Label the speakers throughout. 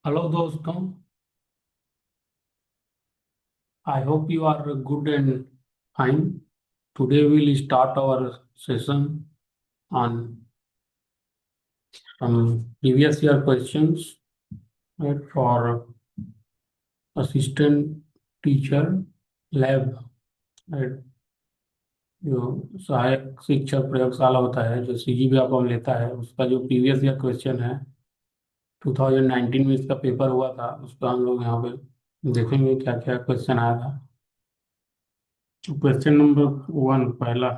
Speaker 1: Hello दोस्तों, I hope you are good and fine. Today we'll start our session on some previous year questions, right, for assistant teacher lab, right, जो सहायक शिक्षक प्रयोगशाला होता है जो सीजीपी आपको लेता है उसका जो प्रीवियस ईयर क्वेश्चन है 2019 में इसका पेपर हुआ था उसका हम लोग यहाँ पे देखेंगे क्या क्या क्वेश्चन आया था। क्वेश्चन नंबर 1 पहला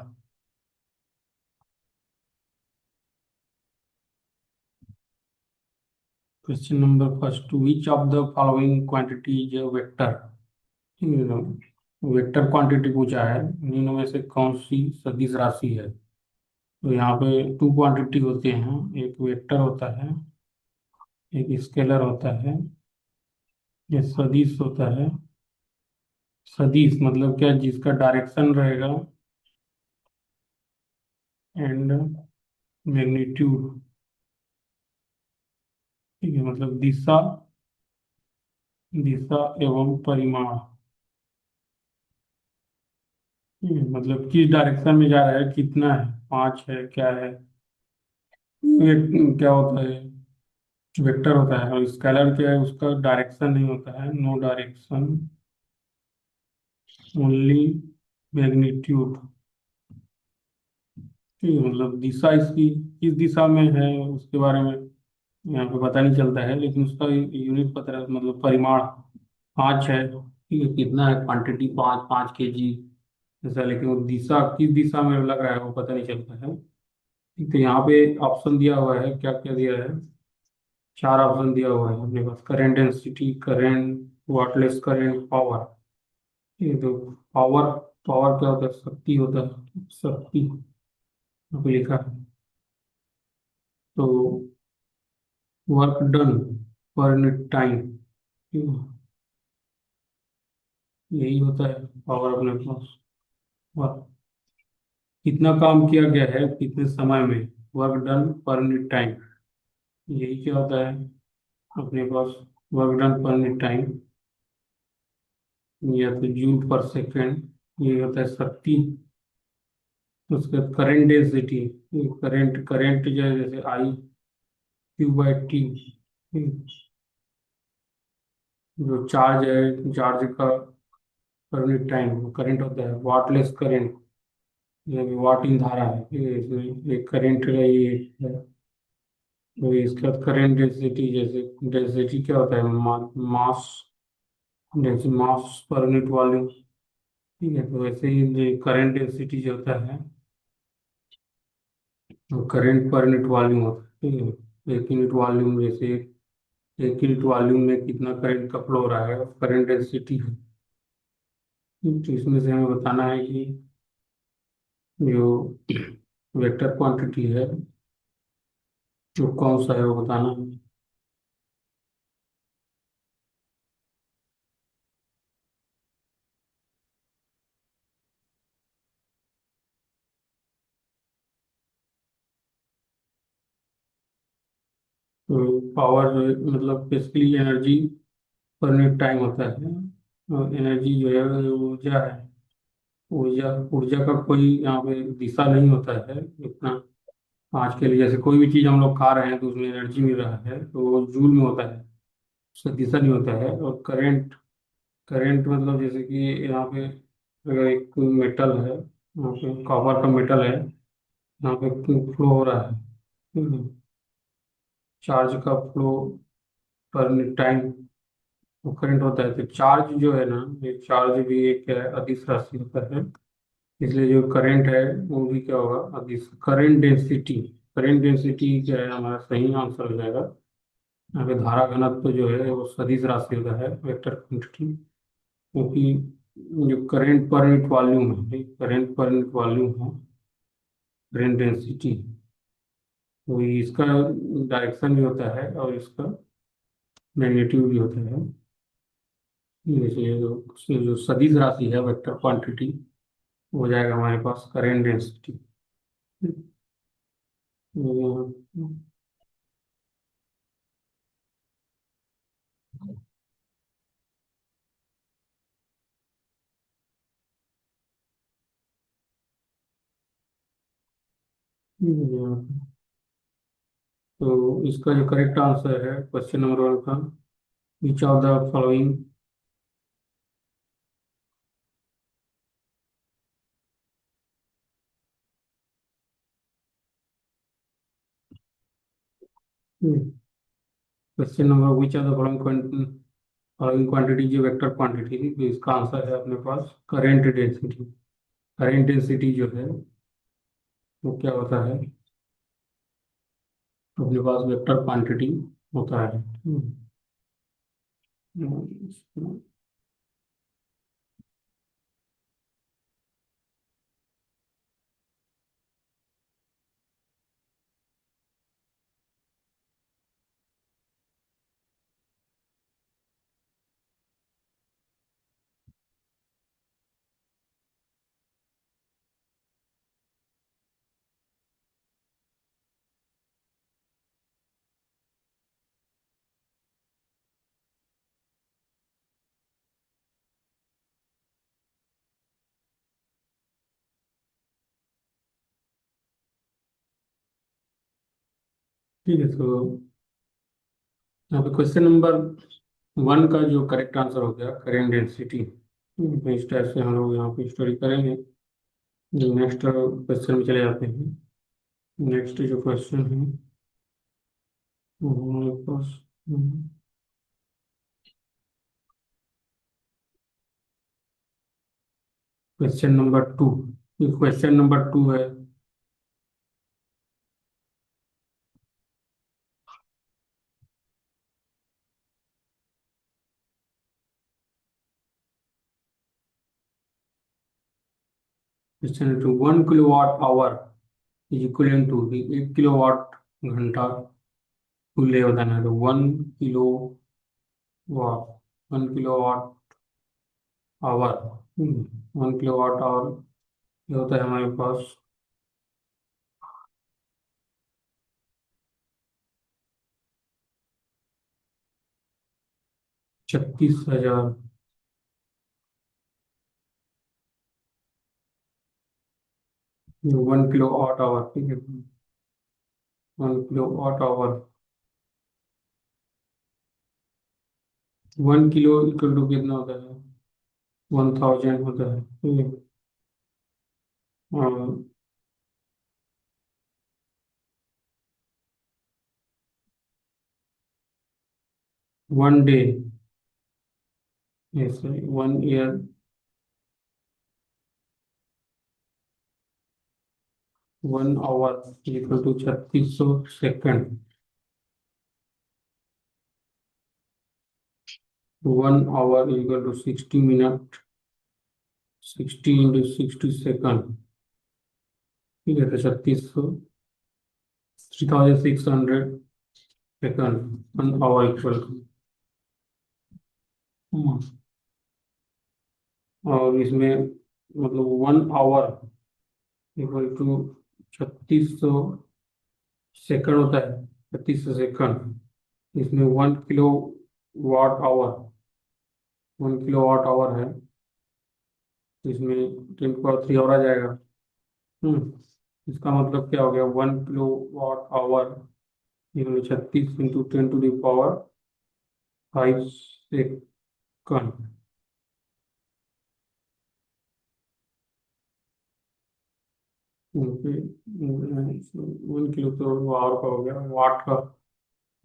Speaker 1: Question number first, which of the following quantity is a vector? Vector quantity पूछा है, इनमें में से कौन सी सदिश राशि है। तो यहाँ पे टू क्वांटिटी होते हैं, एक वेक्टर होता है, एक स्केलर होता है, ये सदिश होता है। सदिश मतलब क्या, जिसका डायरेक्शन रहेगा एंड मैग्नीट्यूड, ठीक है, मतलब दिशा, दिशा एवं परिमाण, ठीक है, मतलब किस डायरेक्शन में जा रहा है, कितना है, पाँच है, क्या है। क्या होता है, वेक्टर होता है। और स्केलर क्या है, उसका डायरेक्शन नहीं होता है, नो डायरेक्शन, ओनली मैग्नीट्यूड, ठीक है, मतलब दिशा इसकी किस दिशा में है उसके बारे में यहाँ पे पता नहीं चलता है, लेकिन उसका यूनिट पता है, मतलब परिमाण पाँच है, ठीक है, कितना है, क्वांटिटी पाँच, 5 kg ऐसा, लेकिन वो दिशा किस दिशा में लग रहा है वो पता नहीं चलता है। ठीक, तो यहाँ पे ऑप्शन दिया हुआ है, क्या क्या दिया है, चार ऑप्शन दिया हुआ है अपने पास, current density, current, wattless current, power. ये तो पावर, पावर क्या होता है, शक्ति होता है, शक्ति यहाँ पे लिखा है। तो work done per unit time, यही होता है पावर अपने पास। वर्क, कितना काम किया गया है कितने समय में, work done per unit time, यही क्या होता है अपने पास, work done per unit time, या तो जूल पर सेकेंड, ये होता है शक्ति। उसका करंट डेंसिटी, करंट करंट जो है जैसे आई क्यू बाई टी, जो चार्ज है, चार्ज का पर यूनिट टाइम करंट होता है, वाटलेस करंट, ये भी वाट इन धारा है, ये करंट का ये है। तो इसका करंट डेंसिटी, जैसे डेंसिटी क्या होता है, मास, जैसे मास पर यूनिट वॉल्यूम, ठीक है, तो वैसे ही करंट डेंसिटी जो होता है तो करंट पर यूनिट वॉल्यूम होता है, ठीक है, एक यूनिट वॉल्यूम, जैसे एक यूनिट वॉल्यूम में कितना करंट का फ्लो हो रहा है, करंट डेंसिटी है। तो इसमें से हमें बताना है कि जो वेक्टर क्वांटिटी है जो कौन सा है वो बताना है। तो पावर मतलब बेसिकली एनर्जी पर यूनिट टाइम होता है, और एनर्जी जो है वो ऊर्जा है। ऊर्जा, ऊर्जा का कोई यहाँ पे दिशा नहीं होता है इतना। आज के लिए जैसे कोई भी चीज़ हम लोग खा रहे हैं तो उसमें एनर्जी मिल रहा है, तो वो जूल में होता है, उसका दिशा नहीं होता है। और करंट, करंट मतलब जैसे कि यहाँ पे अगर एक मेटल है, यहाँ पे कॉपर का मेटल है, यहाँ पे फ्लो हो रहा है, चार्ज का फ्लो पर टाइम, तो करंट होता है। तो चार्ज जो है ना, ये चार्ज भी एक क्या है, अदिश राशि होता है, इसलिए जो करंट है वो भी क्या होगा, अदिश। करंट डेंसिटी, करंट डेंसिटी क्या है, हमारा सही आंसर हो जाएगा। यहाँ पे धारा घनत्व जो है वो सदिश राशि होता है, वेक्टर क्वांटिटी, क्योंकि जो करंट पर यूनिट वॉल्यूम है, करंट पर यूनिट वॉल्यूम है, करंट डेंसिटी, तो इसका डायरेक्शन भी होता है और इसका मैग्नीट्यूड भी होता है। इसलिए जो सदिश राशि है वेक्टर क्वांटिटी, हो जाएगा हमारे पास करंट डेंसिटी। तो इसका जो करेक्ट आंसर है क्वेश्चन नंबर 1 का, which of the following, question number which of the following quantity जो वेक्टर क्वांटिटी थी, तो इसका आंसर है अपने पास करेंट डेंसिटी। करेंट डेंसिटी जो है वो क्या होता है, तो अपने पास वेक्टर क्वांटिटी होता है। ठीक है, तो यहाँ पे क्वेश्चन नंबर 1 का जो करेक्ट आंसर हो गया करेंट डेंसिटी। इस टाइप से हम लोग यहाँ पे स्टडी करेंगे। नेक्स्ट क्वेश्चन में चले जाते हैं। नेक्स्ट जो क्वेश्चन है वो हमारे पास क्वेश्चन नंबर 2। क्वेश्चन नंबर 2 है, question 2, 1 kilowatt hour is equal to 1 kilowatt घंटा तुल्य बताना है। तो 1 किलोवाट 1 किलोवाट आवर ये होता है हमारे पास 36,000। 1 किलोवाट आवर, ठीक है। 1 kilowatt hour, 1 kilo equal to कितना होता है, 1,000 होता है, ठीक है। और 1 डे, ऐसे 1 year, 1 hour equal to 3600 second. 1 hour equal to 60 minute, 60 × 60 second, ठीक है। तो 3600, 3600 सेकंड, 1 आवर इक्वल टू, और इसमें मतलब 1 आवर इक्वल टू 3600 सेकंड होता है, 3600 सेकंड। इसमें 1 kilo watt hour, 1 kilowatt hour है, तो इसमें 10 की पावर 3 और आ जाएगा। इसका मतलब क्या हो गया, 1 किलोवाट आवर इक्वल 36 × 10 की पावर 5 सेकंड। ओके, 1 किलो तो आवर का हो गया, वाट का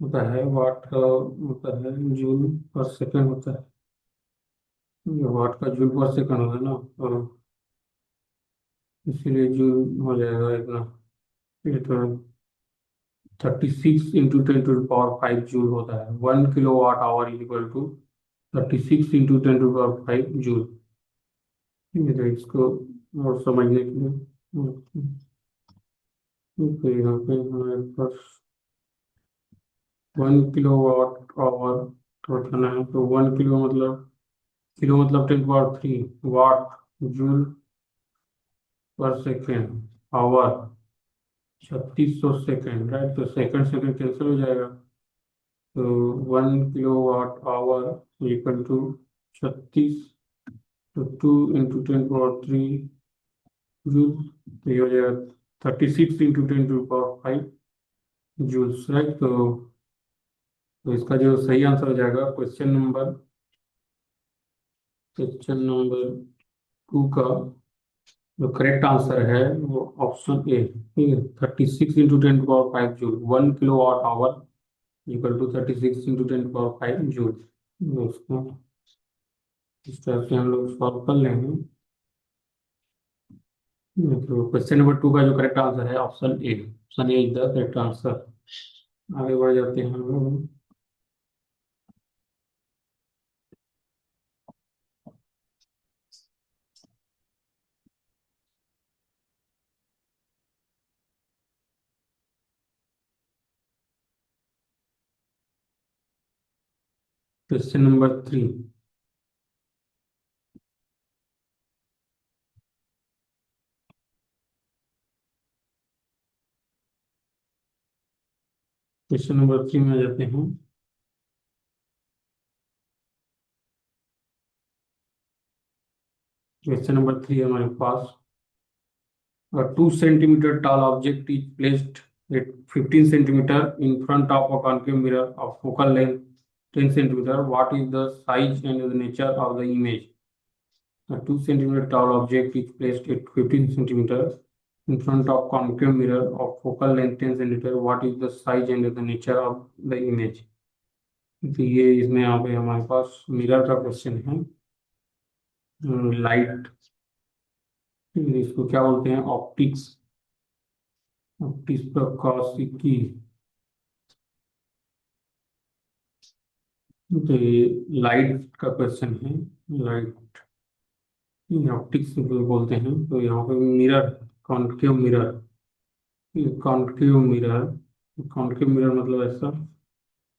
Speaker 1: होता है, वाट का होता है जूल पर सेकंड होता है। ये वाट का जूल पर सेकंड होता है ना, तो इसीलिए जूल हो जाएगा इतना। ये तो 36 × 10 की पावर 5 जूल होता है। 1 किलोवाट आवर इक्वल टू 36 × 10 की पावर 5 जूल। ठीक है, तो इसको और समझने के लिए तो यहाँ पे हमारे पास 1 किलोवाट आवर तो बताना है। तो 1 किलो मतलब, किलो मतलब 10 की power 3, watt joule per second, hour 3600 second, right. तो सेकंड सेकंड कैंसिल हो जाएगा, तो 1 किलोवाट आवर इक्वल टू 36, तो 2 × 10 की पावर 3 जूल, तो ये हो जाएगा 36 × 10⁵ राइट। तो इसका जो सही आंसर हो जाएगा क्वेश्चन नंबर 2 का जो करेक्ट आंसर है वो ऑप्शन ए, ठीक है। 36 × 10⁵ joule, 1 kWh equal to 36 × 10⁵ joule. उसको इस तरह से हम लोग सॉल्व कर लेंगे। तो क्वेश्चन नंबर 2 का जो करेक्ट आंसर है option A is the correct answer. आगे बढ़ जाते हैं हम लोग। Question number 3। क्वेश्चन नंबर 3 में आ जाते हैं। क्वेश्चन नंबर 3 हमारे पास, a 2 centimeter tall object is placed at 15 centimeter in front of a concave mirror of focal length 10 centimeter. What is the size and the nature of the image? A 2 centimeter tall object is placed at 15 centimeter in front of concave mirror of focal length 10 centimeter. What is the size and the nature of the image? तो ये इसमें यहाँ पे हमारे पास mirror का question है। Light, इसको क्या बोलते हैं? ऑप्टिक्स, ऑप्टिक्स प्रकाशिकी। तो ये लाइट का क्वेश्चन है। लाइट ऑप्टिक्स बोलते हैं। तो यहाँ पे mirror, concave mirror, concave mirror, concave mirror मतलब ऐसा,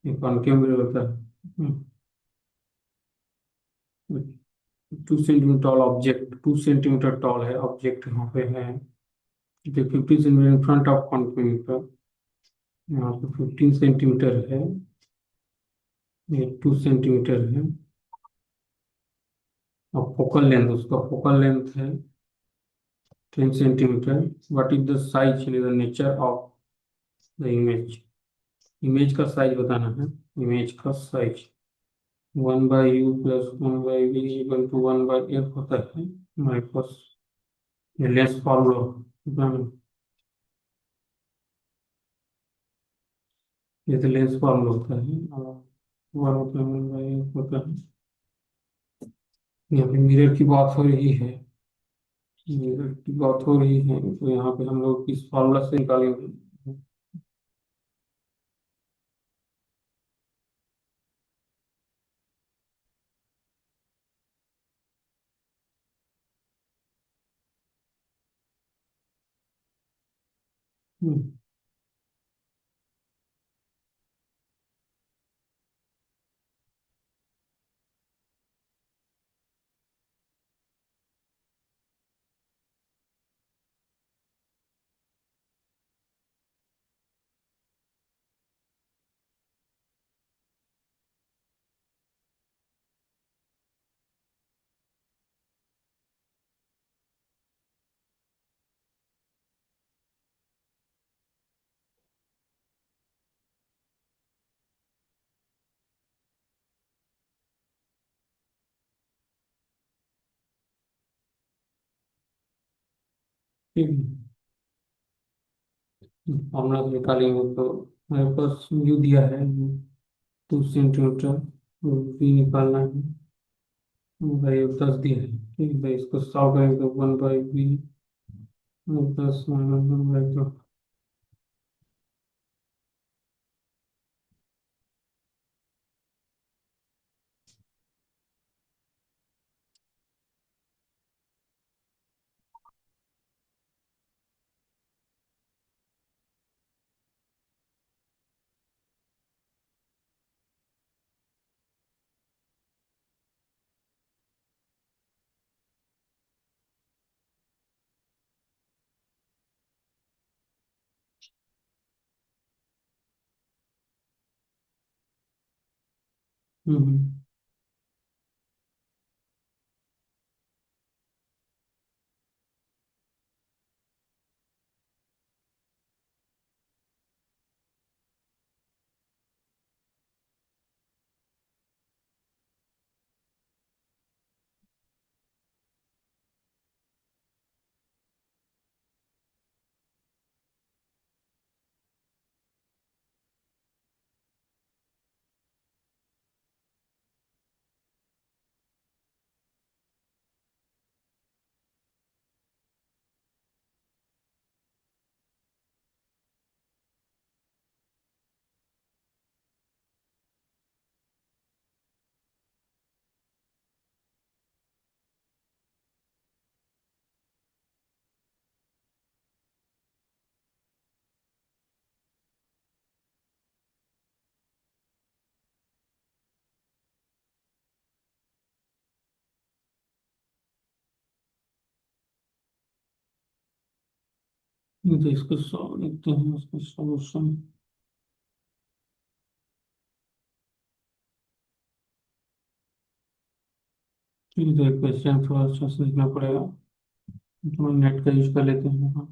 Speaker 1: ये कॉन्केव मिरर होता है। 2 centimetre tall object, 2 centimetre toll है ऑब्जेक्ट यहाँ पे है। 15 centimetre in front of concave mirror, यहाँ पे 15 सेंटीमीटर है, ये 2 सेंटीमीटर है। और फोकल लेंथ, उसका फोकल लेंथ है 10 centimetre. What is the size the nature of the image? Image का साइज बताना है। इमेज का साइज 1/u+1/v=1/f होता है हमारे पास। ये लेंस फॉर्मूला, ये तो लेंस फॉर्मूला होता है और 1/1/f होता है। यहाँ पे मिरर की बात हो रही है, मिरर की बात हो रही है, तो यहाँ पे हम लोग इस फॉर्मूला से निकालेंगे। ठीक है, फॉर्मूला से निकालेंगे तो हमारे पास यू दिया है 2 सेंटीमीटर, वी निकालना है भाई 10 दिया है। ठीक है भाई, इसको सॉल्व करेंगे तो 1/v 10 - 1/2। हम्म। तो इसको सॉल्व देखते हैं, इसको सॉल्यूशन। ठीक है, क्वेश्चन थोड़ा अच्छा से लिखना पड़ेगा, तो नेट का यूज कर लेते हैं। हाँ।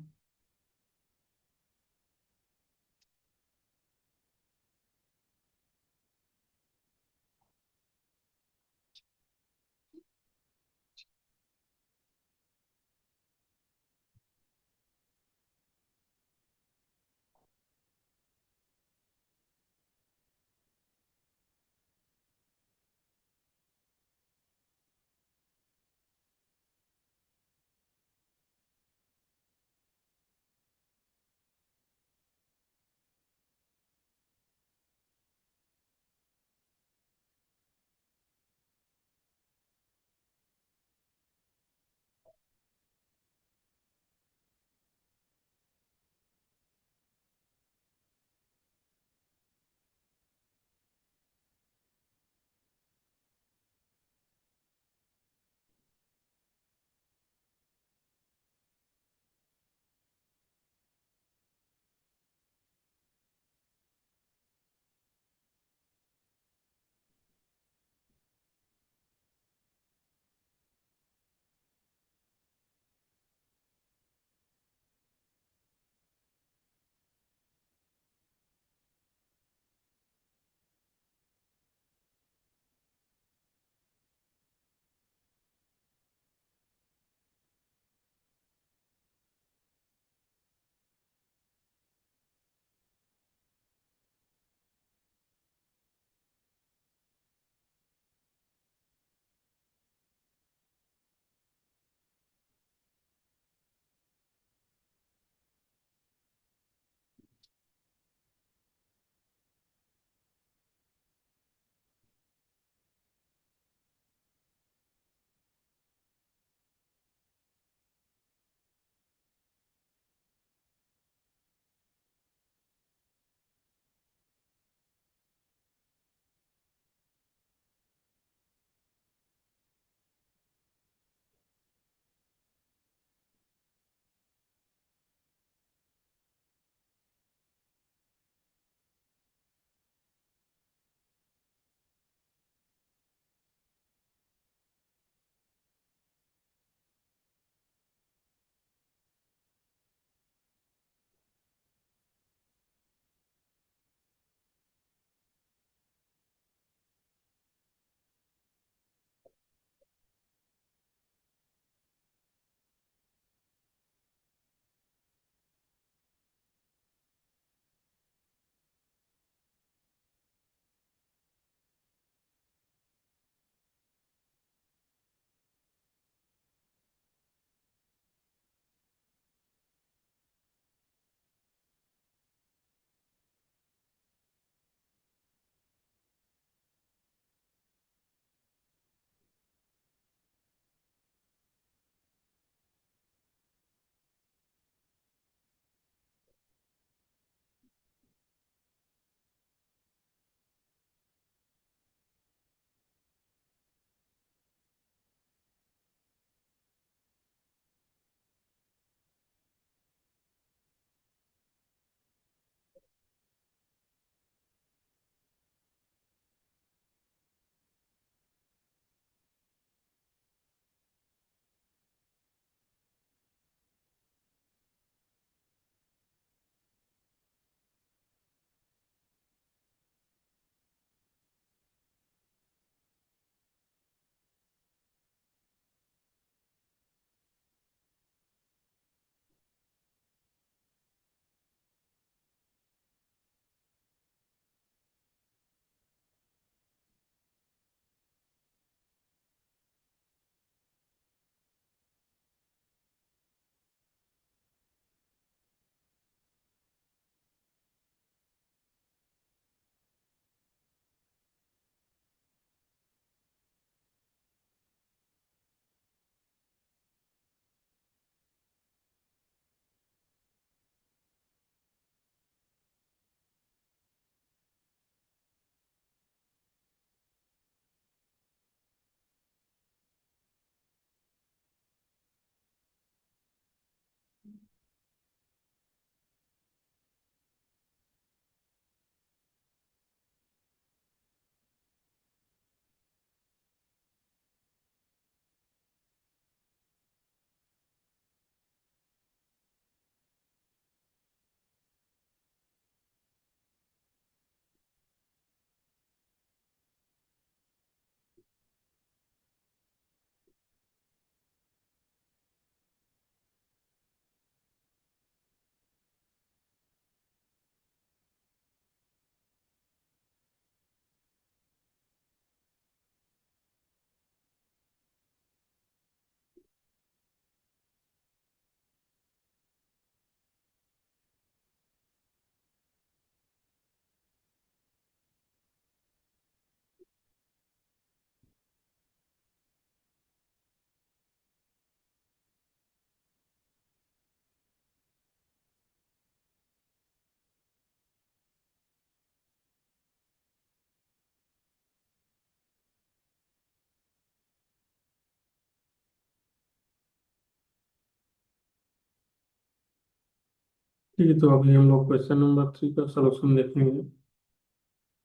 Speaker 1: ठीक है, तो अभी हम लोग क्वेश्चन नंबर 3 का सॉल्यूशन देखेंगे।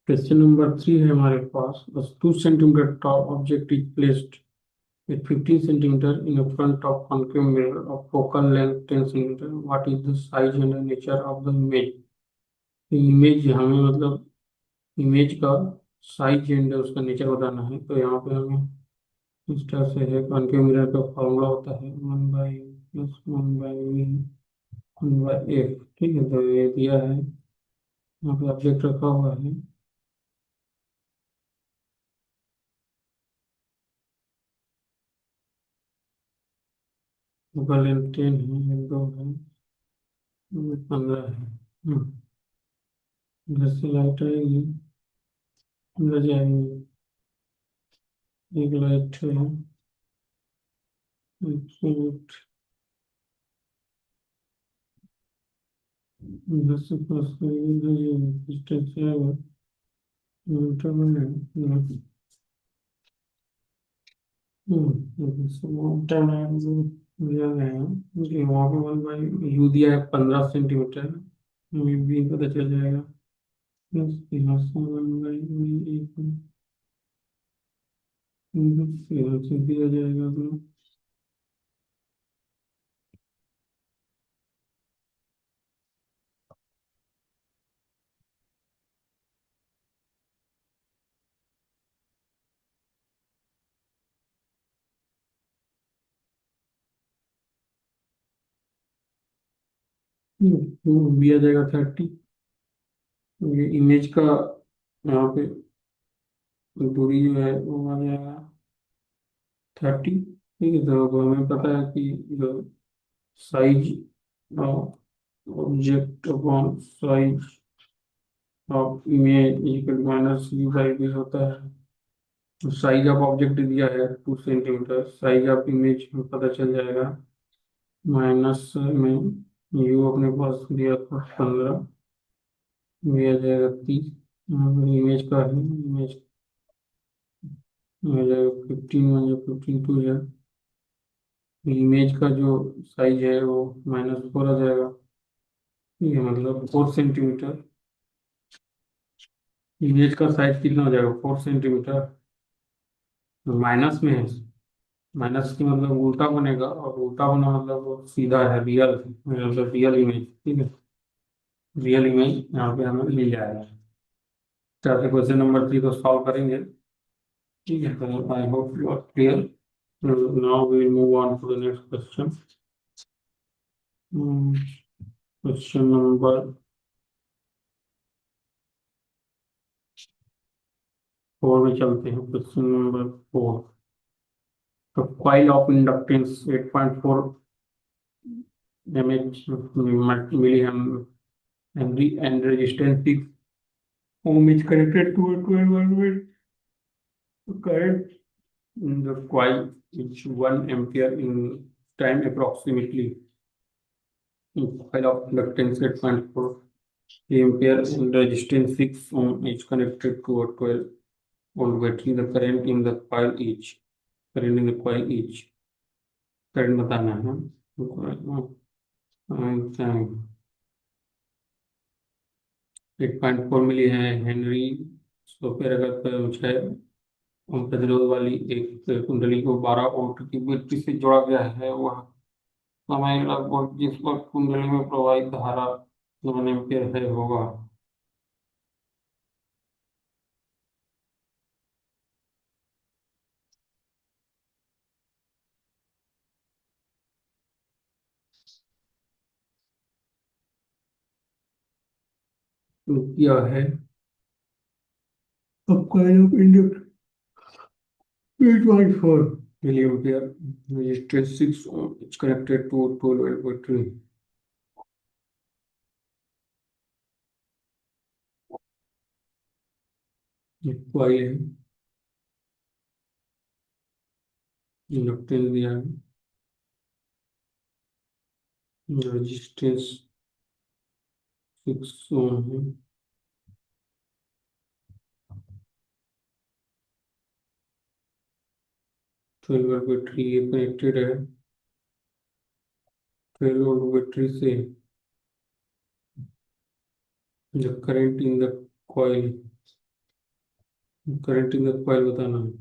Speaker 1: क्वेश्चन नंबर 3 है हमारे पास, बस 2 centimetre top object is placed with 15 centimeter in a front of concave mirror of focal length 10 centimeter. What is the size and the nature of the image? Image हमें मतलब image का size and उसका nature बताना है। तो यहाँ पे हमें इस तरह से है, कॉन्केव मिरर का फॉर्मूला होता है 1/+1/v 1/f। ठीक है, तो ये दिया है, यहाँ पे ऑब्जेक्ट रखा हुआ है, फोकल लेंथ 10 है, एक दो है, 15 है। इधर से लाइट आएगी, अंदर जाएंगे, एक लाइट है, एक मिनट, इधर से पास करेंगे, इधर ये डिस्टेंस आएगा, मीटर में है। टाइम आएगा जो दिया गया है कि वहाँ पे 1/u दिया है 15 सेंटीमीटर, हमें भी पता चल जाएगा। प्लस यहाँ से 1/u यहाँ से दिया जाएगा अपना। तो दिया जाएगा 30। ये इमेज का यहाँ पे दूरी जो है वो आ जाएगा 30। ठीक है, तो हमें पता है कि जो size object upon size of image equal minus U by V होता है। तो साइज ऑफ ऑब्जेक्ट दिया है 2 सेंटीमीटर, साइज ऑफ इमेज में पता चल जाएगा, माइनस में यू अपने पास दिया था 15, दिया जाएगा 30, इमेज का है, इमेज में जाएगा 15 है, इमेज का जो साइज है वो -4 आ जाएगा। ठीक है, मतलब 4 सेंटीमीटर। इमेज का साइज कितना हो जाएगा 4 सेंटीमीटर, माइनस में है, माइनस की मतलब उल्टा बनेगा, और उल्टा बना मतलब वो सीधा है, रियल, मतलब रियल इमेज। ठीक है, रियल इमेज यहाँ पे हमें मिल जाएगा। चाहते क्वेश्चन नंबर 3 को सॉल्व करेंगे। ठीक है, तो I hope you are clear. Now we will move on to the next question. Question number 4 में चलते हैं। क्वेश्चन नंबर 4, तो coil of inductance 8.4 mH milli हम henry and resistance 6 ohm is connected to a 12 volt current in the coil which 1 ampere in time approximately. In coil of inductance 8.4 ampere and resistance 6 ohm is connected to a 12 volt battery. The current in the coil each, current in the coil each, current बताना है। 8.4 मिली है Henry, सौ पे रखकर 6 ओम प्रतिरोध वाली एक कुंडली को 12 वोल्ट की बैटरी से जोड़ा गया है। वह समय लगभग जिस वक्त कुंडली में प्रवाहित धारा 9 एम्पीयर है होगा। तो क्या है, अब coil of induct 8.4 milli ampere resistance 6 ohm is connected to 12 volt battery। Coil है, इंडक्टेंस दिया है, रेजिस्टेंस 6 ओम है, 12 वोल्ट बैटरी कनेक्टेड है, 12 वोल्ट बैटरी से the current in the coil, current in the coil बताना है।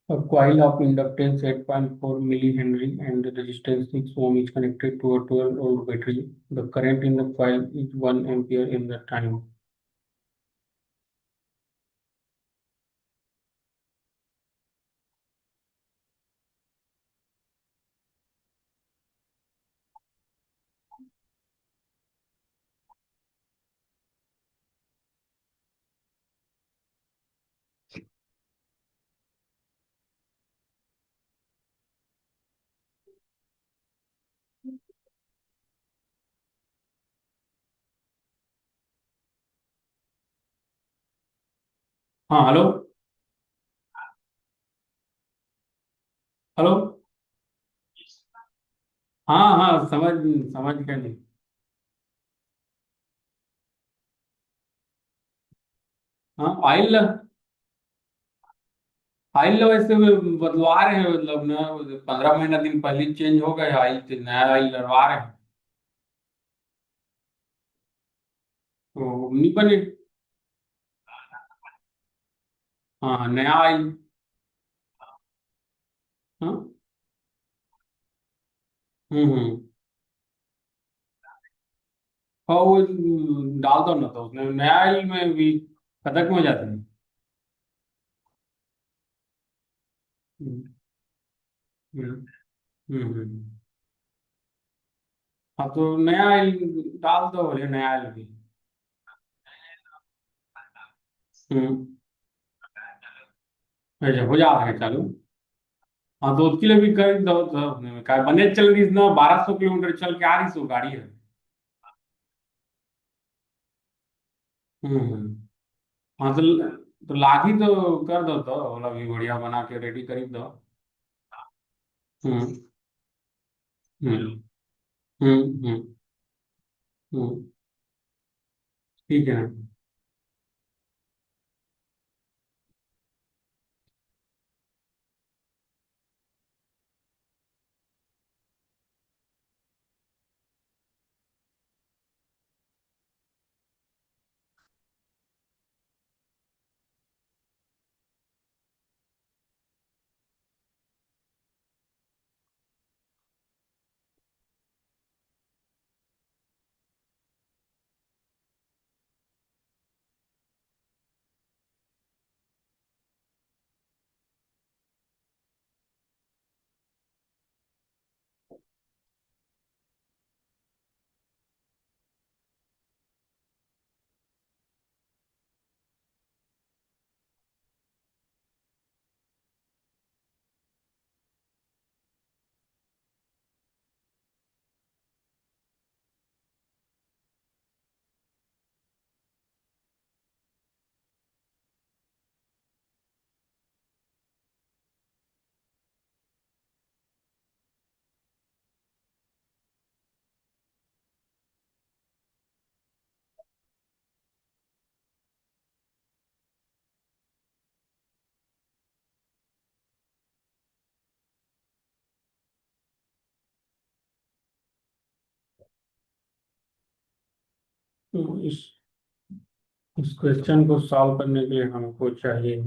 Speaker 1: A coil of inductance 8.4 millihenry and resistance 6 ohm is connected to a 12-volt battery. The current in the coil is 1 ampere in the time. हाँ hello. Hello. हाँ हाँ, समझ समझ गया नहीं। हाँ ऑयल, ऑयल वैसे भी बदलवा रहे हैं, मतलब ना 15 महीना दिन पहले चेंज हो गए ऑयल, से नया ऑयल डलवा रहे हैं। तो नहीं बने। हाँ नया ऑयल। हाँ। हम्म। हाँ वो डाल दो ना, तो उसमें नया ऑयल में भी खतक में हो जाते हैं। हम्म हम्म हम्म। हाँ तो नया ऑयल डाल दो, बोले नया ऑयल भी। हम्म। अच्छा हो जा रहा है चालू। हाँ तो उसके लिए भी कर दो, तो क्या बने चल रही ना, 1200 किलोमीटर चल के आ रही सो गाड़ी है। हम्म। हाँ तो लागी तो कर दो, तो वाला भी बढ़िया बना के रेडी कर दो। हम्म हम्म हम्म। हम्म। ठीक है ना। तो इस क्वेश्चन को सॉल्व करने के लिए हमको चाहिए,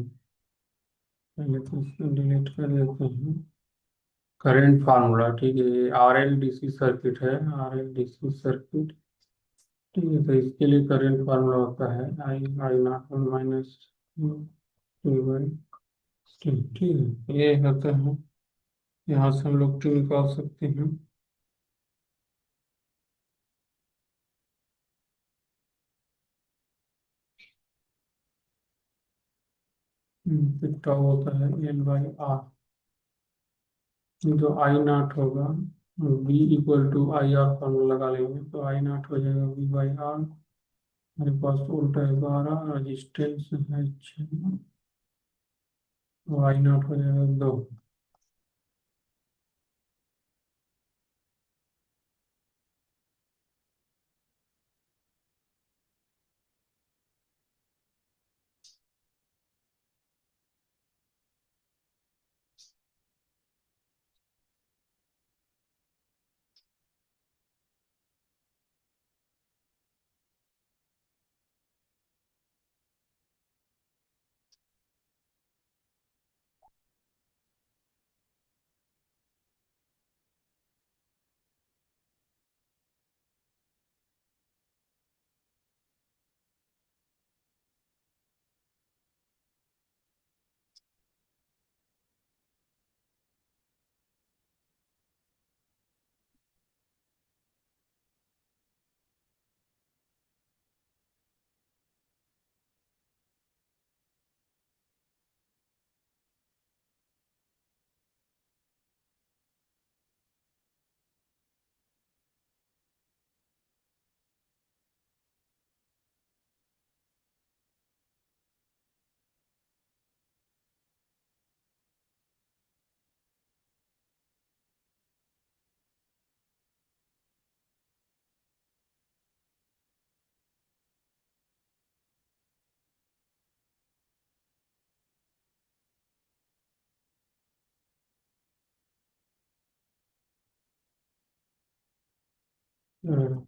Speaker 1: पहले तो इसको डिलीट कर देते हैं। करंट फार्मूला, ठीक है, R L D C circuit है, R L D C circuit. ठीक है, तो इसके लिए करंट फार्मूला होता है I I naught one minus t by t. ठीक है, ये होता है, यहाँ से हम लोग टी निकाल सकते हैं। फिर टाउ होता है एल बाई आर, जो आई नॉट होगा, B equal to I R formula लगा लेंगे तो आई नॉट हो जाएगा बी बाई आर। हमारे पास उल्टा है 12, रजिस्टेंस है 6, तो आई नॉट हो जाएगा 2।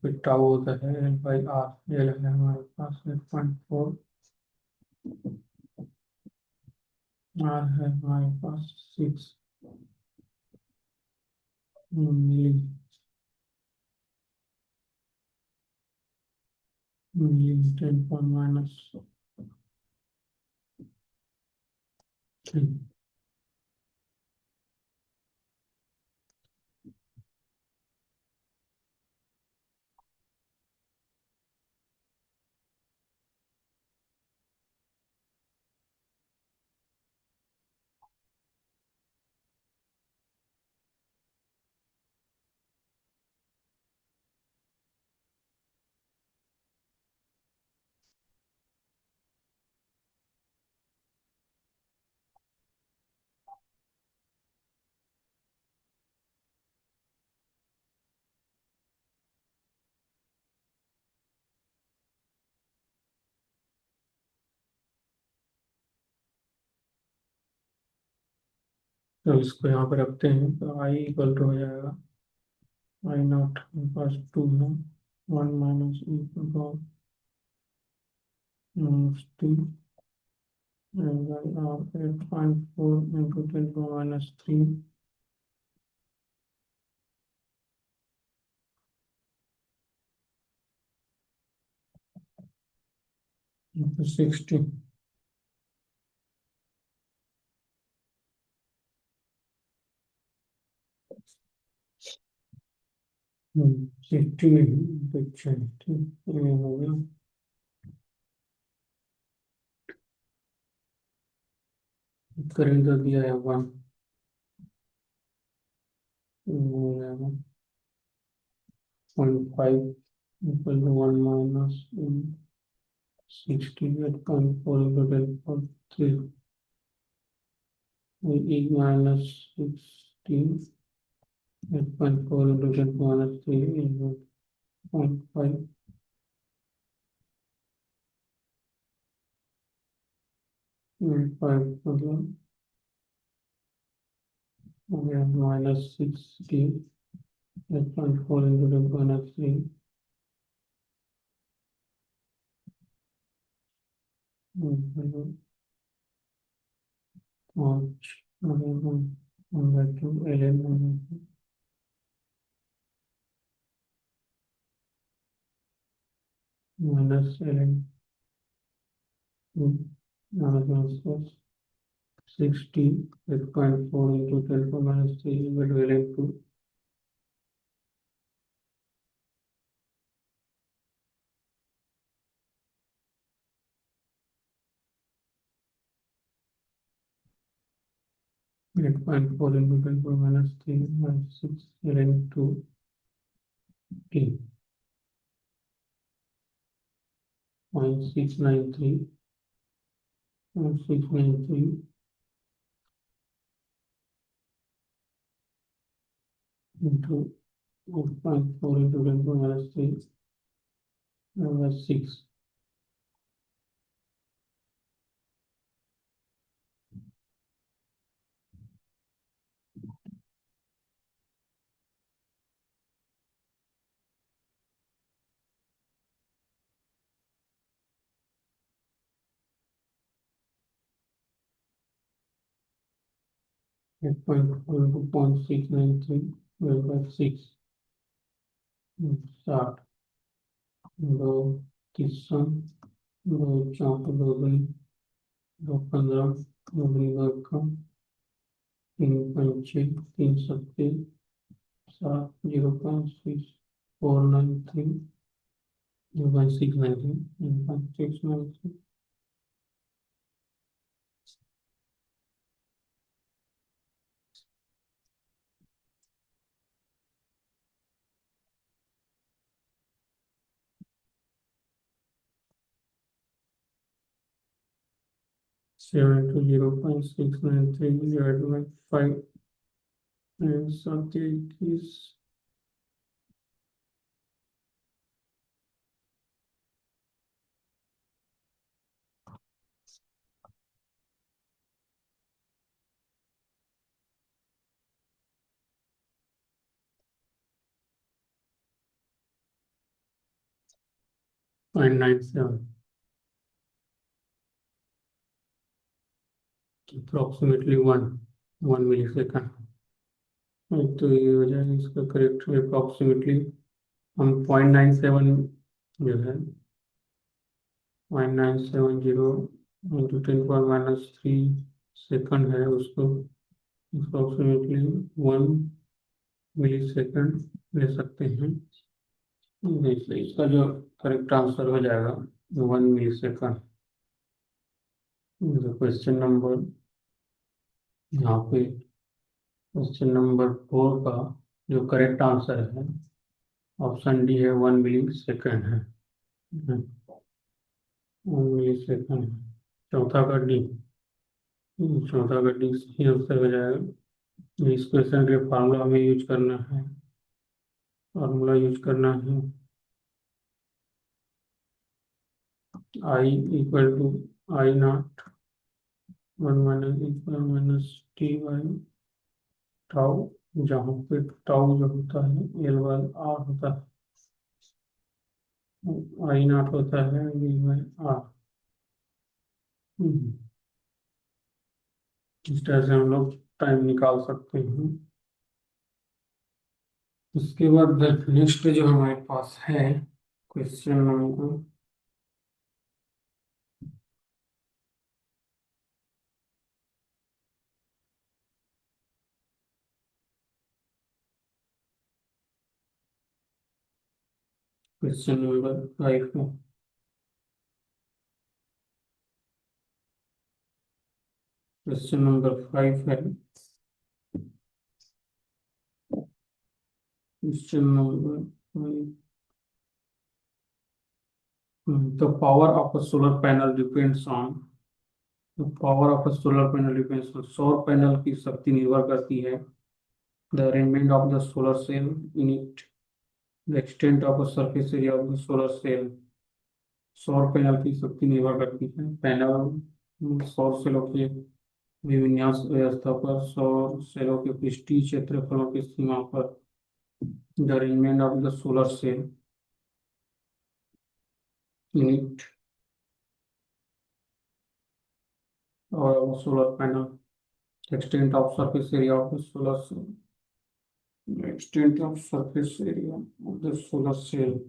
Speaker 1: फिर टाउ होता है एल बाई आर, एल है हमारे पास 8.4, आर है हमारे पास 6 मिली, मिली 10 - 3। तो इसको यहाँ पे रखते हैं, तो आई इक्वल टू हो जाएगा आई नॉट पास 2 है, 1 minus E power minus 2 by R 8.4 into 10 - 3, into 60। 60 नहीं तो अच्छा है, ठीक ये हो गया। करेंट तो दिया है 1.5 equal to 1 minus 68.4 into 10 - 3, e minus 16 8.4 into 10 - 3 is 0.5, 0.5 मतलब हो गया -16 8.4 into 10 - 3 पाँच minus eleven 60 8.4 into 10 power minus 3 equal to ln 2 8.4 into 10 power minus 3 minus 6 ln 2 t 0.693 into 8.4 into 10 power minus 3 minus 6 8.4 into 0.693 divided by 6 60 दो 30 दो 4 दो दूनी दो 15 दो दूनी वर्ग का 3 पंचे 3 सत्ते 7 0.6493 0.693 0.693 7 to 0.693 divided by 5 and 78 is 0.97 approximately 1 millisecond. तो ये हो जाएगा इसका करेक्ट अप्रोक्सीमेटली हम 0.97 जो है 0.970 इंटू 10⁻³ सेकंड है उसको अप्रोक्सीमेटली 1 मिलीसेकंड ले सकते हैं। इसलिए इसका जो करेक्ट आंसर हो जाएगा 1 मिलीसेकंड। क्वेश्चन नंबर यहाँ पे क्वेश्चन नंबर 4 का जो करेक्ट आंसर है ऑप्शन डी है 1 मिलीसेकंड है। 1 मिलीसेकंड चौथा का डी सही आंसर हो जाएगा। इस क्वेश्चन के फार्मूला हमें यूज करना है I equal to I naught 1 - tau, जहाँ पे टाउ जो होता है L/R होता है, आई नॉट होता है V/R। इस तरह से हम लोग टाइम निकाल सकते हैं। उसके बाद नेक्स्ट जो हमारे पास है क्वेश्चन नंबर क्वेश्चन नंबर 5 है। क्वेश्चन नंबर 5 है। Question number 5, the power of a solar panel depends on सौर पैनल की शक्ति निर्भर करती है the arrangement of the solar cell in it, the extent of surface area of the solar cell. सौर panel की शक्ति निर्भर करती है पैनल सौर सेलों के विन्यास व्यवस्था पर, सौर सेलों के पृष्ठीय क्षेत्रफलों की सीमा पर, the arrangement of the solar cell in it, or solar panel. Extent of surface area of the solar cell. Extent of surface area of the solar cell.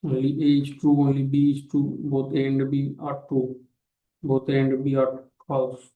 Speaker 1: Only A is true, only B is true. Both A and B are true. Both A and B are false.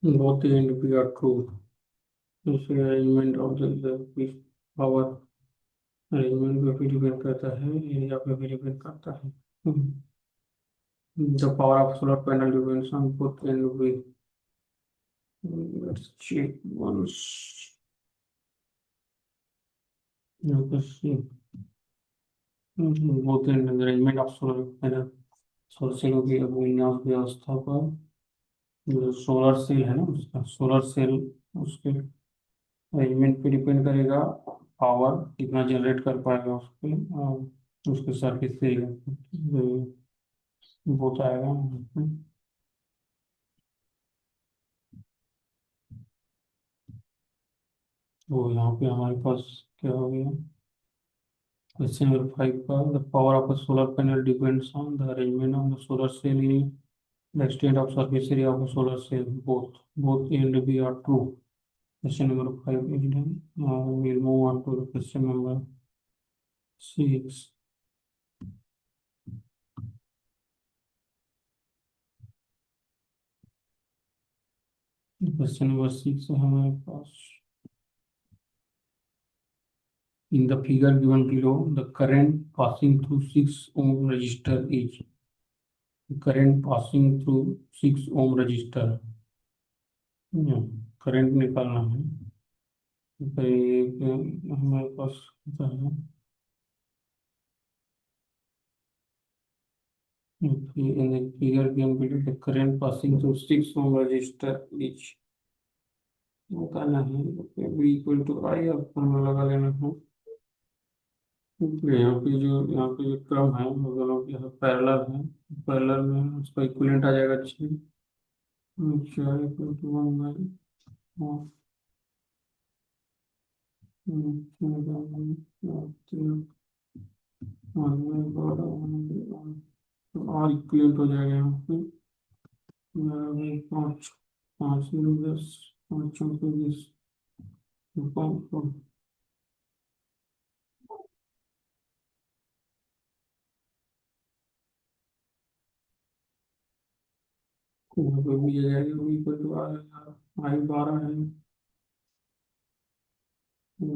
Speaker 1: both A and B are true. इसे arrangement of the power arrangement पे भी depend करता है, area पे भी depend करता है। The power of solar panel depends on both A and B. Let's check once. Both and arrangement of solar panel, solar सेलों की विन्यास व्यवस्था पर जो सोलर सेल है ना, उसका सोलर सेल उसके अरेंजमेंट पे डिपेंड करेगा। पावर कितना जनरेट कर पाएगा उसके, और उसके सर्किट से बहुत आएगा। तो यहाँ पे हमारे पास क्या हो गया, क्वेश्चन नंबर 5 का, the power of a solar panel depends on the arrangement of the solar cell in the extent of surface area of a solar cell. Both A and B are true. Question number 5 is done. Now we'll move on to the question number 6. Question number 6 है हमारे पास। In the figure given below, the current passing through 6 ohm resistor is current passing through 6 ohm resistor। Current निकालना है। तो ये हमारे पास होता है, in the figure given below, the current passing through 6 ohm resistor is निकालना है। बी इक्वल टू आई, अब फॉर्मूला लगा लेना है। तो यहाँ पे जो क्रम है वो दोनों के पैरेलल है। पैरेलल में उसका इक्विवेलेंट आ जाएगा 6। 4 इक्वल टू 1 बाई 4 इक्विवेलेंट हो जाएगा यहाँ पे। 5 5 10 5 चौके 20 यहाँ पे भी आ जाएगा, बी इक्वल टू आई 12 है। 2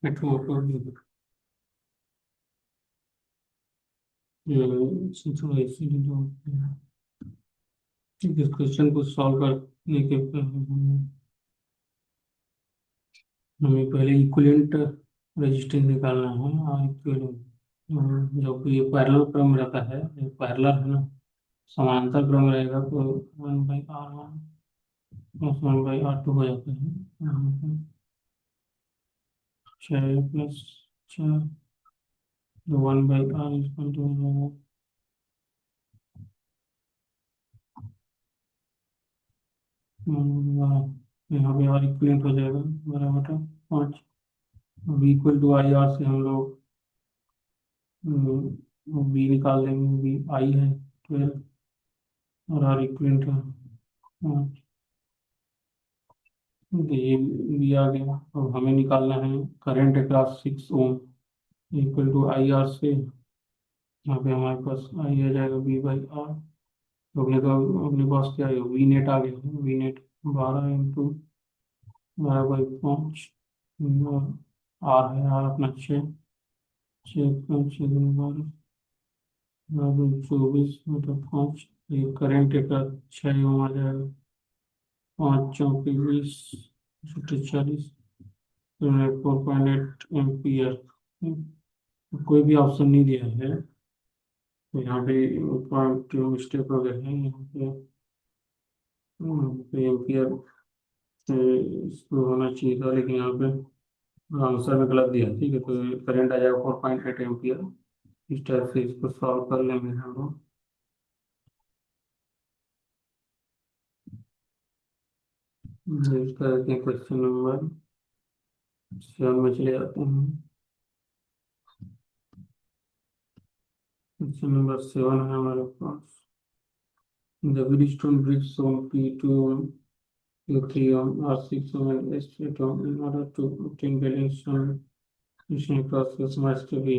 Speaker 1: नेटवर्क थोड़ा इसीलिए ठीक है, इस क्वेश्चन को सॉल्व करने के हमें पहले इक्विवेलेंट रेजिस्टेंस निकालना है और इक्विवेलेंट जब ये पैरेलल क्रम रहता है, ये पैरेलल है ना, समांतर क्रम रहेगा तो 1/R1 प्लस 1/R2 हो जाता है। यहाँ पे 6 + 4 तो 1/R इक्वल टू यहाँ पे R इक्वलेंट हो जाएगा 12/5। अब इक्वल टू आई आर से हम लोग बी निकाल देंगे, बी आई है 12 और आर इक्वलेंट है 5। तो ये बी आ गया। अब हमें निकालना है current across 6 ohm equal to I R से। यहाँ पे हमारे पास आई आ जाएगा B/R। तो अपने पास क्या है, वी नेट आ गया। वी नेट 12 × 12/5 आर है, आर अपना 6। 6 × 6 = 12, 24 मतलब 5। ये करंट का 6 ओम आ जाएगा। 5×4 = 20, 40, 4.8 एम्पियर। कोई भी ऑप्शन नहीं दिया है तो यहाँ पे पॉइंट मिस्टेक हो गया है। यहाँ पे एम्पियर इसको होना चाहिए था, लेकिन यहाँ पे आंसर में गलत दिया। ठीक है, तो करंट आ जाएगा 4.8 एम्पियर। इस टाइप से इसको सॉल्व कर लेंगे हम लोग। करते हैं क्वेश्चन नंबर 7 में चले जाते हैं। क्वेश्चन नंबर 7 है हमारे पास। The Bridgestone bridge shown P2 Q3 R6 and S8 in order to obtain balance on mission process must be।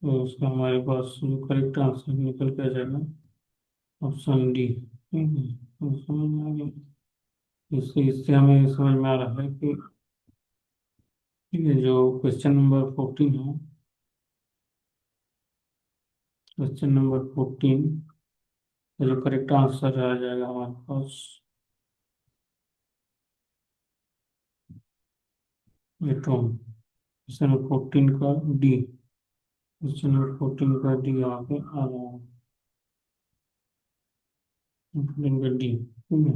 Speaker 1: तो उसका हमारे पास जो करेक्ट आंसर निकल के आ जाएगा ऑप्शन डी। ठीक है, तो समझ में आ गया। इससे इससे हमें समझ में आ रहा है कि ये जो क्वेश्चन नंबर 14 है, क्वेश्चन नंबर 14 का जो करेक्ट आंसर आ जाएगा हमारे पास एटॉम। क्वेश्चन नंबर 14 का डी, क्वेश्चन नंबर 14 का डी यहाँ पे आ रहा है, 14 का डी। ठीक है,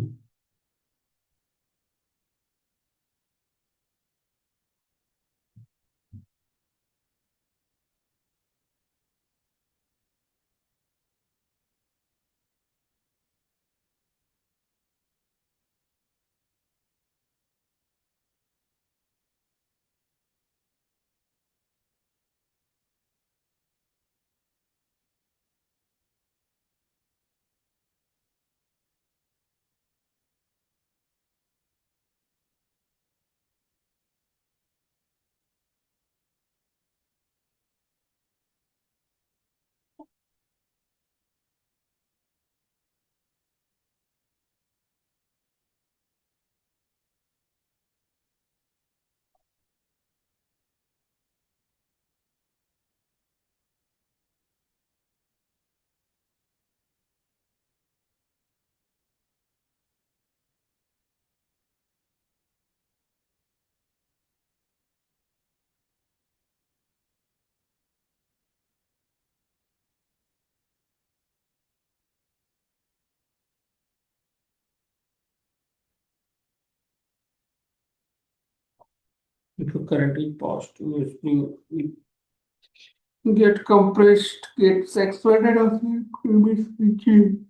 Speaker 1: if the current is positive, it get compressed, gets expanded, or it will be switching.